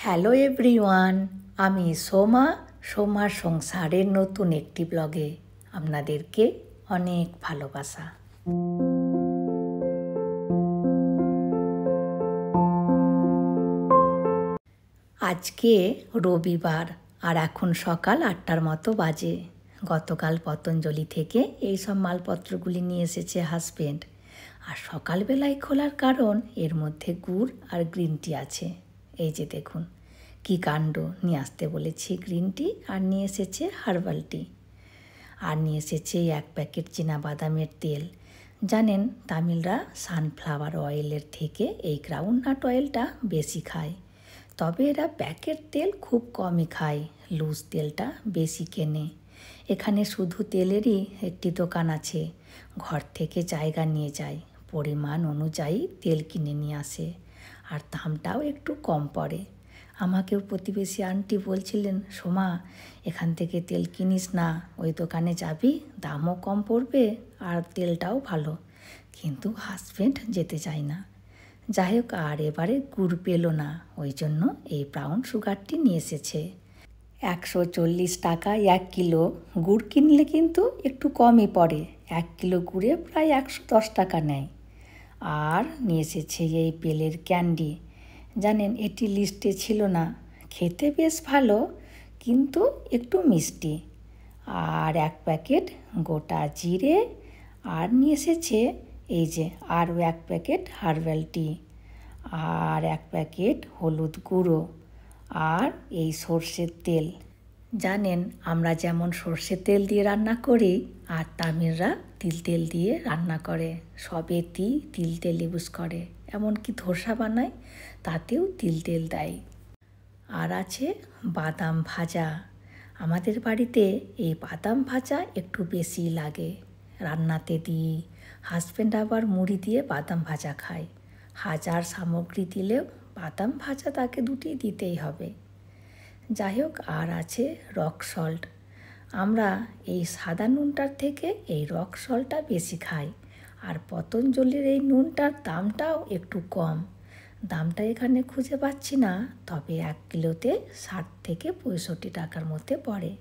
Hello everyone, আমি সোমার সংসারের নতুন একটি ব্লগে আপনাদেরকে অনেক ভালোবাসা। আজকে রবিবার আর এখন সকাল 8টার মতো বাজে। গতকাল পতঞ্জলি থেকে এই সব মালপত্রগুলি নিয়ে এসেছে হাজবেন্ড। আর সকালবেলায় খোলার কারণ এর মধ্যে গুড় আর গ্রিন টি আছে। এই যে দেখুন কি কাণ্ড, নিয়ে আসতে বলেছি গ্রিন টি, আর নিয়ে এসেছে হার্বাল টি, আর নিয়ে এসেছে 1 প্যাকেট চীনাবাদামের তেল। জানেন তামিলরা সানফ্লাওয়ার অয়েলের থেকে এই গ্রাউন্ডনাট অয়েলটা বেশি খায়, তবে এরা প্যাকেট তেল খুব কমই খায়, লুজ তেলটা বেশি কেনে। এখানে শুধু তেলেরই একটি দোকান আছে, ঘর থেকে জায়গা নিয়ে যায়, পরিমাণ অনুযায়ী তেল কিনে নিয়ে আসে, আর দামটাও একটু কম পড়ে। আমাকেও প্রতিবেশী আন্টি বলছিলেন, সোমা এখান থেকে তেল কিনিস না, ওই দোকানে যাবি, দামও কম পড়বে আর তেলটাও ভালো, কিন্তু হাজবেন্ড যেতে চায় না। যাই হোক, আর এবারে গুড় পেল না, ওই জন্য এই ব্রাউন সুগারটি নিয়ে এসেছে। 140 টাকা 1 কিলো। গুড় কিনলে কিন্তু একটু কমই পড়ে, 1 কিলো গুড়ে প্রায় 110 টাকা নেয়। আর নিয়ে এসেছে এই বেলের ক্যান্ডি। জানেন এটি লিস্টে ছিল না, খেতে বেশ ভালো কিন্তু একটু মিষ্টি। আর 1 প্যাকেট গোটা জিরে, আর নিয়ে এসেছে এই যে আরও 1 প্যাকেট হার্বাল টি, আর 1 প্যাকেট হলুদ গুঁড়ো, আর এই সর্ষের তেল। জানেন আমরা যেমন সর্ষের তেল দিয়ে রান্না করি, আর তামিলরা তিল তেল দিয়ে রান্না করে, সবেতেই তিল তেল ইউজ করে, এমনকি ধোসা বানায় তাতেও তিল তেল দেয়। আর আছে বাদাম ভাজা। আমাদের বাড়িতে এই বাদাম ভাজা একটু বেশি লাগে, রান্নাতে দিই। হাজবেন্ড আবার মুড়ি দিয়ে বাদাম ভাজা খায়, হাজার সামগ্রী দিলেও বাদাম ভাজা তাকে দুটি দিতেই হবে। যাই হোক, আর আছে রক সল্ট। আমরা এই সাদা নুনটার থেকে এই রক সল্টটা বেশি খাই, আর পতঞ্জলির এই নুনটার দামটাও একটু কম। দামটা এখানে খুঁজে পাচ্ছি না, তবে 1 কিলোতে 60 থেকে 65 টাকার মধ্যে পড়ে।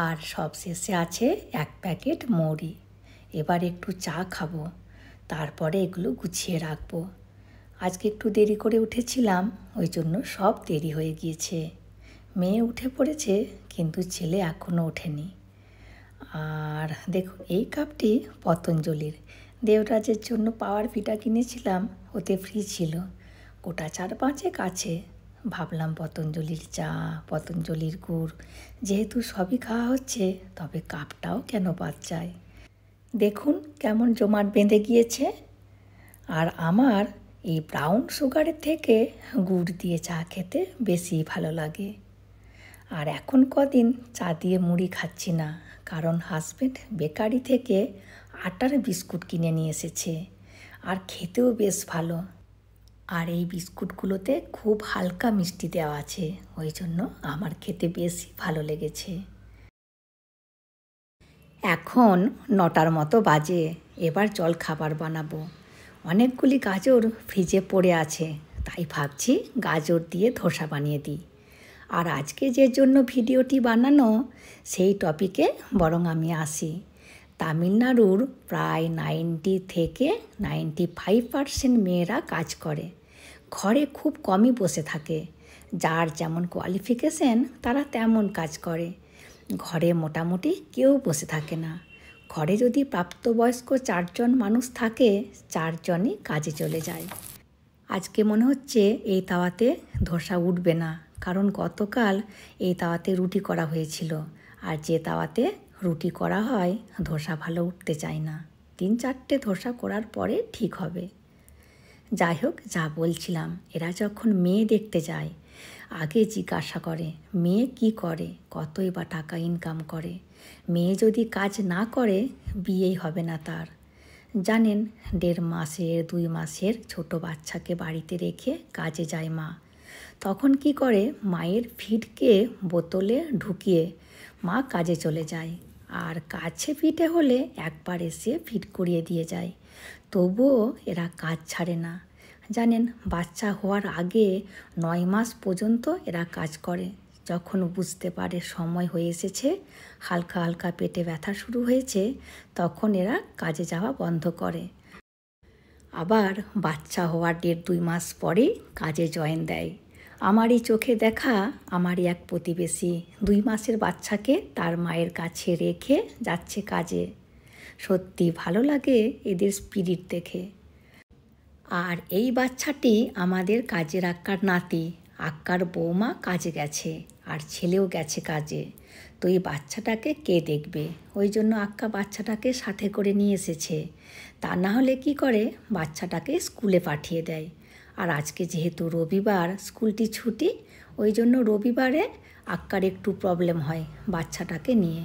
আর সবশেষে আছে 1 প্যাকেট মৌরি। এবার একটু চা খাবো, তারপরে এগুলো গুছিয়ে রাখবো। আজকে একটু দেরি করে উঠেছিলাম, ওই জন্য সব দেরি হয়ে গিয়েছে। মেয়ে উঠে পড়েছে, কিন্তু ছেলে এখনও ওঠেনি। আর দেখুন এই কাপটি পতঞ্জলির, দেবরাজের জন্য পাওয়ার ভিটা কিনেছিলাম, ওতে ফ্রি ছিল, গোটা 4-5 আছে। ভাবলাম পতঞ্জলির চা, পতঞ্জলির গুড়, যেহেতু সবই খাওয়া হচ্ছে, তবে কাপটাও কেন বাদ যায়। দেখুন কেমন জমাট বেঁধে গিয়েছে। আর আমার এই ব্রাউন সুগারের থেকে গুড় দিয়ে চা খেতে বেশি ভালো লাগে। আর এখন কদিন চা দিয়ে মুড়ি খাচ্ছি না, কারণ হাজবেন্ড বেকারি থেকে আটার বিস্কুট কিনে নিয়ে এসেছে, আর খেতেও বেশ ভালো। আর এই বিস্কুটগুলোতে খুব হালকা মিষ্টি দেওয়া আছে, ওই জন্য আমার খেতে বেশি ভালো লেগেছে। এখন 9টার মতো বাজে, এবার জল খাবার বানাবো। অনেকগুলি গাজর ফ্রিজে পড়ে আছে, তাই ভাবছি গাজর দিয়ে ধোসা বানিয়ে দিই। আর আজকে যে জন্য ভিডিওটি বানানো, সেই টপিকে বরং আমি আসি। তামিলনাড়ুর প্রায় 90 থেকে 95% মেয়েরা কাজ করে, ঘরে খুব কমই বসে থাকে। যার যেমন কোয়ালিফিকেশন তারা তেমন কাজ করে। ঘরে মোটামুটি কেউ বসে থাকে না। ঘরে যদি প্রাপ্তবয়স্ক 4 জন মানুষ থাকে, 4 জনই কাজে চলে যায়। আজকে মনে হচ্ছে এই তাওয়াতে ধোসা উঠবে না, কারণ গতকাল এই তাওয়াতে রুটি করা হয়েছিল, আর যে তাওয়াতে রুটি করা হয় ধোসা ভালো উঠতে চায় না। 3-4টে ধোসা করার পরে ঠিক হবে। যাই হোক, যা বলছিলাম, এরা যখন মেয়ে দেখতে যায়, আগে জিজ্ঞাসা করে মেয়ে কি করে, কতই বা টাকা ইনকাম করে। মেয়ে যদি কাজ না করে বিয়েই হবে না তার। জানেন 1.5 মাসের 2 মাসের ছোট বাচ্চাকে বাড়িতে রেখে কাজে যায় মা, তখন কি করে, মায়ের ফিডকে বোতলে ঢুকিয়ে মা কাজে চলে যায়, আর কাছে পিঠে হলে একবার এসে ফিড করিয়ে দিয়ে যায়। তবুও এরা কাজ ছাড়ে না। জানেন, বাচ্চা হওয়ার আগে 9 মাস পর্যন্ত এরা কাজ করে। যখন বুঝতে পারে সময় হয়ে এসেছে, হালকা হালকা পেটে ব্যথা শুরু হয়েছে, তখন এরা কাজে যাওয়া বন্ধ করে। আবার বাচ্চা হওয়ার 1.5-2 মাস পরে কাজে জয়েন দেয়। আমারই চোখে দেখা আমারই এক প্রতিবেশী 2 মাসের বাচ্চাকে তার মায়ের কাছে রেখে যাচ্ছে কাজে। সত্যি ভালো লাগে এদের স্পিরিট দেখে। আর এই বাচ্চাটি আমাদের কাজের আক্কার নাতি। আক্কার বৌমা কাজে গেছে আর ছেলেও গেছে কাজে। তো এই বাচ্চাটাকে কে দেখবে, ওই জন্য আক্কা বাচ্চাটাকে সাথে করে নিয়ে এসেছে। তা না হলে কি করে, বাচ্চাটাকে স্কুলে পাঠিয়ে দেয়। আর আজকে যেহেতু রবিবার, স্কুলটি ছুটি, ওই জন্য রবিবারে আক্কার একটু প্রবলেম হয় বাচ্চাটাকে নিয়ে।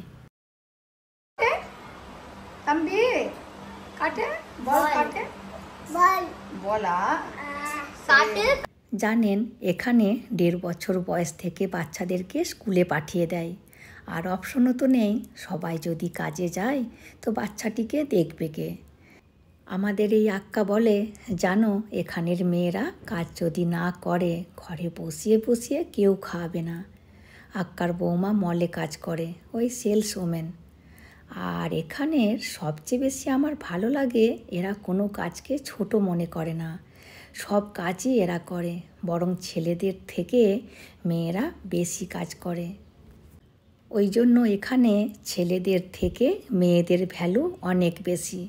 জানেন, এখানে 1.5 বছর বয়স থেকে বাচ্চাদেরকে স্কুলে পাঠিয়ে দেয়। আর অপশনও তো নেই, সবাই যদি কাজে যায় তো বাচ্চাটিকে দেখবে কে। আমাদের এই আক্কা বলে, জানো এখানের মেয়েরা কাজ যদি না করে ঘরে বসিয়ে বসিয়ে কেউ খাওয়াবে না। আক্কার বৌমা মলে কাজ করে, ওই সেলস ওমেন। আর এখানের সবচেয়ে বেশি আমার ভালো লাগে, এরা কোনো কাজকে ছোট মনে করে না। সব কাজই এরা করে, বরং ছেলেদের থেকে মেয়েরা বেশি কাজ করে। ওই জন্য এখানে ছেলেদের থেকে মেয়েদের ভ্যালু অনেক বেশি।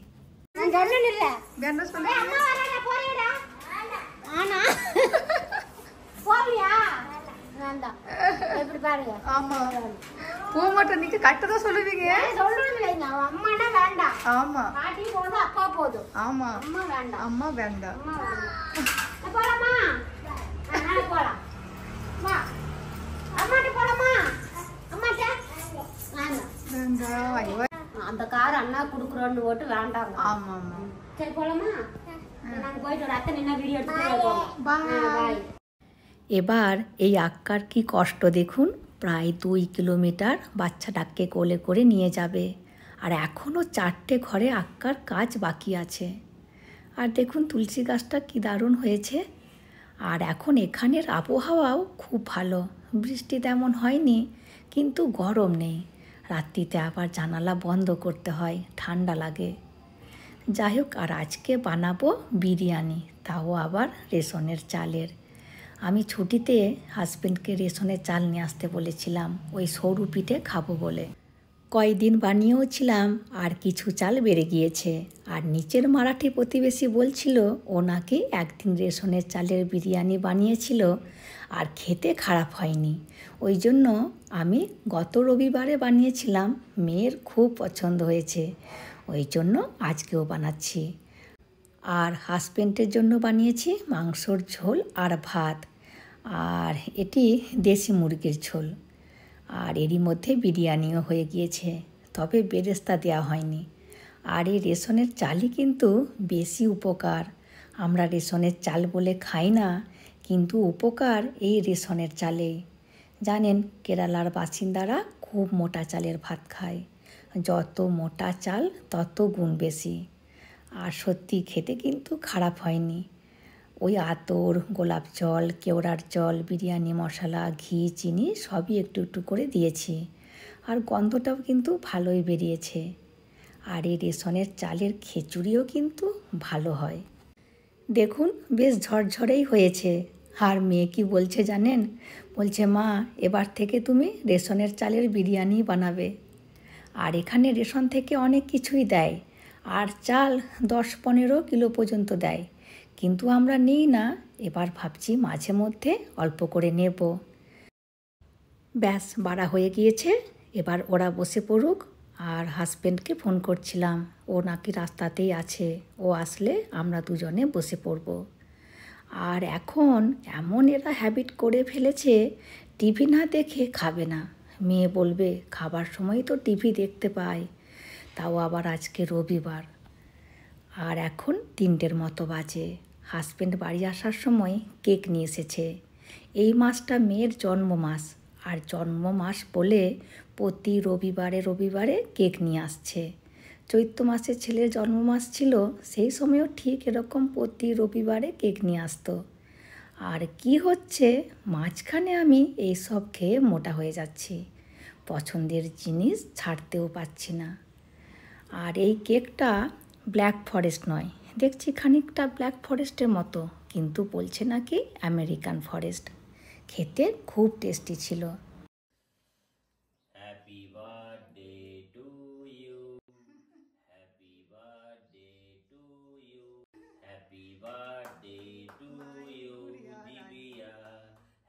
பூமாட்ட நீங்க கரெக்டா சொல்லுவீங்க. அம்மாடா வேண்டாம். ஆமா பாட்டி போடு, அப்பா போடு. ஆமா அம்மா வேண்டாம். அம்மா வேண்டாம். போலாமா? நாளை போலாம். வா. அம்மாட்ட போலாமா? அம்மாட்ட வேண்டாம். வேண்டாம். ஐயோ அந்த கார் அண்ணா குடுக்குறோன்னு ஓட்டு வேண்டாம். ஆமா ஆமா. சரி போலாமா? நான் போயிட்டு ஒரு அத்தை நின்னா வீடியோ எடுத்துட்டு বাই। এবার এই আক্কার কি কষ্ট দেখুন, প্রায় 2 কিলোমিটার বাচ্চাটাকে কোলে করে নিয়ে যাবে। আর এখনও 4টে ঘরে আক্কার কাজ বাকি আছে। আর দেখুন তুলসী গাছটা কি দারুণ হয়েছে। আর এখন এখানের আবহাওয়াও খুব ভালো, বৃষ্টি তেমন হয়নি, কিন্তু গরম নেই। রাত্রিতে আবার জানালা বন্ধ করতে হয়, ঠান্ডা লাগে। যাই হোক, আর আজকে বানাবো বিরিয়ানি, তাও আবার রেশনের চালের। আমি ছুটিতে হাজব্যান্ডকে রেশনের চাল নিয়ে আসতে বলেছিলাম, ওই সরু পিঠে খাবো বলে। কয়দিন বানিয়েও ছিলাম, আর কিছু চাল বেড়ে গিয়েছে। আর নিচের মারাঠি প্রতিবেশী বলছিল ও নাকি একদিন রেশনের চালের বিরিয়ানি বানিয়েছিল আর খেতে খারাপ হয়নি। ওই জন্য আমি গত রবিবারে বানিয়েছিলাম, মেয়ের খুব পছন্দ হয়েছে, ওই জন্য আজকেও বানাচ্ছি। আর হাজব্যান্ডের জন্য বানিয়েছি মাংসর ঝোল আর ভাত। আর এটি দেশি মুরগির ঝোল। আর এরই মধ্যে বিরিয়ানিও হয়ে গিয়েছে, তবে বেরেস্তা দেওয়া হয়নি। আর এই রেশনের চালই কিন্তু বেশি উপকার। আমরা রেশনের চাল বলে খাই না, কিন্তু উপকার এই রেশনের চালেই। জানেন, কেরালার বাসিন্দারা খুব মোটা চালের ভাত খায়। যত মোটা চাল তত গুণ বেশি। আর সত্যি খেতে কিন্তু খারাপ হয়নি। ওই আতর, গোলাপ জল, কেওড়ার জল, বিরিয়ানি মশলা, ঘি, চিনি সবই একটু একটু করে দিয়েছি। আর গন্ধটাও কিন্তু ভালোই বেরিয়েছে। আর এই রেশনের চালের খিচুড়িও কিন্তু ভালো হয়। দেখুন বেশ ঝরঝরেই হয়েছে। আর মেয়ে কি বলছে জানেন, বলছে মা এবার থেকে তুমি রেশনের চালের বিরিয়ানি বানাবে। আর এখানে রেশন থেকে অনেক কিছুই দেয়, আর চাল 10-15 কিলো পর্যন্ত দেয়, কিন্তু আমরা নিই না। এবার ভাবছি মাঝে মধ্যে অল্প করে নেব। ব্যাস বাড়া হয়ে গিয়েছে, এবার ওরা বসে পড়ুক। আর হাজব্যান্ডকে ফোন করছিলাম, ও নাকি রাস্তাতেই আছে, ও আসলে আমরা দুজনে বসে পড়ব। আর এখন এমন এরা হ্যাবিট করে ফেলেছে, টিভি না দেখে খাবে না। মেয়ে বলবে খাবার সময় তো টিভি দেখতে পায়, তাও আবার আজকে রবিবার। আর এখন 3টের মতো বাজে। হাজব্যান্ড বাড়ি আসার সময় কেক নিয়ে এসেছে। এই মাসটা মেয়ের জন্ম মাস, আর জন্ম মাস বলে প্রতি রবিবারে রবিবারে কেক নিয়ে আসছে। চৈত্র মাসে ছেলের জন্মমাস ছিল, সেই সময়ও ঠিক এরকম প্রতি রবিবারে কেক নিয়ে আসতো। আর কি হচ্ছে, মাঝখানে আমি এইসব খেয়ে মোটা হয়ে যাচ্ছি, পছন্দের জিনিস ছাড়তেও পারছি না। আর এই কেকটা ব্ল্যাক ফরেস্ট নয়, দেখছি খানিকটা ব্ল্যাক ফরেস্টের মতো, কিন্তু বলছে নাকি আমেরিকান ফরেস্ট। খেতে খুব টেস্টি ছিল। Happy birthday to you, happy birthday to you, happy birthday to you Divya,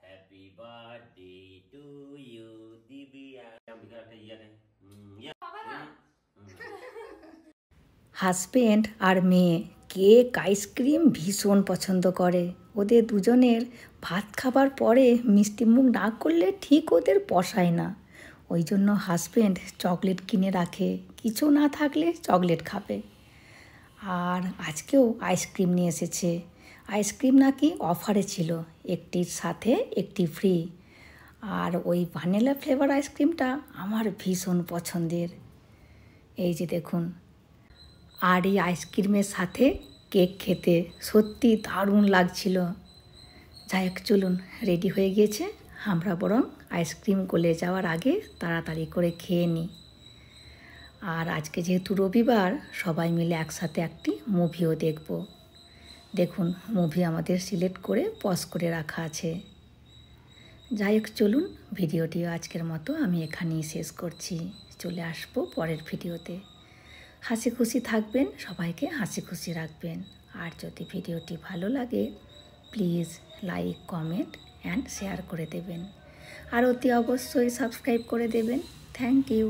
happy birthday to you Divya. একটা ইয়া নেই, হাজব্যান্ড আর মেয়ে কেক আইসক্রিম ভীষণ পছন্দ করে। ওদের দুজনের ভাত খাবার পরে মিষ্টি মুখ না করলে ঠিক ওদের পোষায় না। ওই জন্য হাজব্যান্ড চকলেট কিনে রাখে, কিছু না থাকলে চকলেট খাবে। আর আজকেও আইসক্রিম নিয়ে এসেছে। আইসক্রিম নাকি অফারে ছিল, একটির সাথে একটি ফ্রি। আর ওই ভ্যানিলা ফ্লেভার আইসক্রিমটা আমার ভীষণ পছন্দের। এই যে দেখুন, আর এই আইসক্রিমের সাথে কেক খেতে সত্যি দারুণ লাগছিল। যাই হোক, চলুন, রেডি হয়ে গিয়েছে, আমরা বরং আইসক্রিম গলে যাওয়ার আগে তাড়াতাড়ি করে খেয়ে নিই। আর আজকে যেহেতু রবিবার, সবাই মিলে একসাথে একটি মুভিও দেখব। দেখুন, মুভি আমাদের সিলেক্ট করে পজ করে রাখা আছে। যাই হোক, চলুন, ভিডিওটিও আজকের মতো আমি এখানেই শেষ করছি। চলে আসবো পরের ভিডিওতে। হাসি খুশি থাকবেন, সবাইকে হাসি খুশি রাখবেন। আর যদি ভিডিওটি ভালো লাগে, please like, comment and share করে দেবেন। আর অতি অবশ্যই সাবস্ক্রাইব করে দেবেন। Thank you.